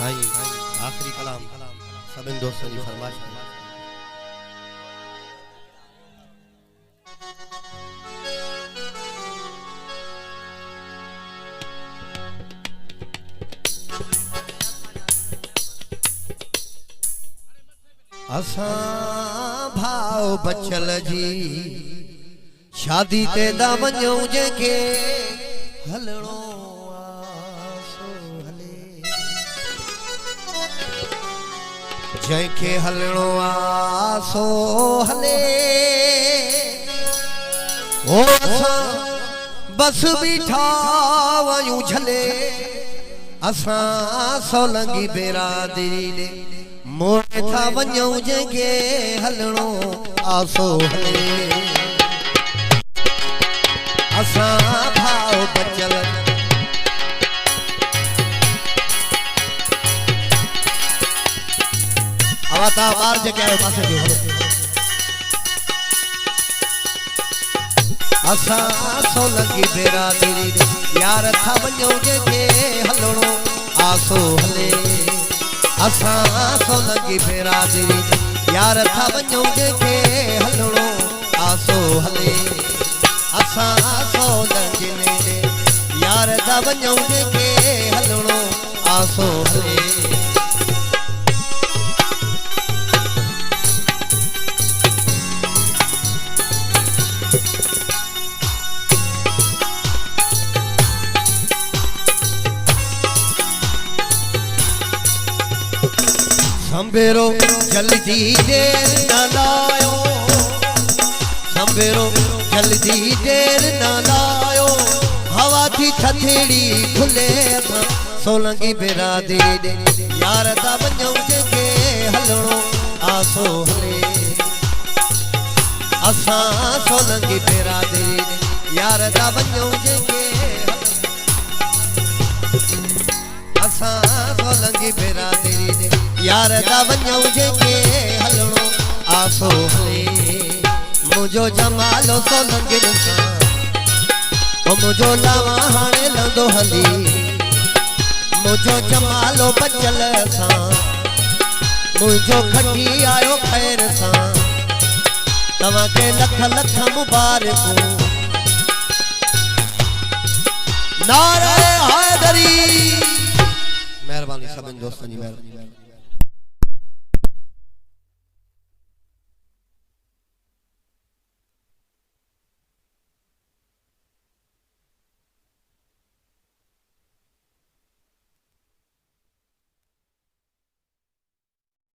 साईं आखिरी कलाम सभिनि दोस्तनि जी फरमाइश है। असां भाव बचल जी शादी ते दा वञूं जंहिंखे हलणो सो हले, जंहिंखे हलणो सो हले। ओ असां बस बीठा वयूं झले, असां सोलंगी बेरादरी दे मोड़ था वञूं जंहिंखे हलणो आसो हले। असां भाव बचल आवाता बार जेके आयो पासे जो असां सोलंगी बेरादरी दे यार था वञूं जंहिंखे हलणो आसो हले। असां सोलंगी बेरादरी यार था वञूं जंहिंखे हलणो आसो हले। असां सोलंगी यार था वञूं जंहिंखे हलणो आसो हले। संबेरो जल्दी देर न लायो, संबेरो जल्दी देर न लायो, हवा थी थथेड़ी खुले। असां सोलंगी बेरादरी दे यार दा वञूं जंहिंखे हलणो आसो हले। असां सोलंगी बेरादरी दे यार दा वञूं जंहिंखे असां सोलंगी बेरादरी दे यार दा वञूं जंहिंखे हलणो आसो हले। मुंहिंजो जमालो सोलंगियुनि सां ओ मुंहिंजो लावा हाणे लंदो हली, मुंहिंजो जमालो बचल सां मुंहिंजो खटी आयो खैर सां। तव्हांखे लख लख मुबारकूं, नारे हैदरी। मेहरबानी सभिनि दोस्तनि जी मेहरबानी।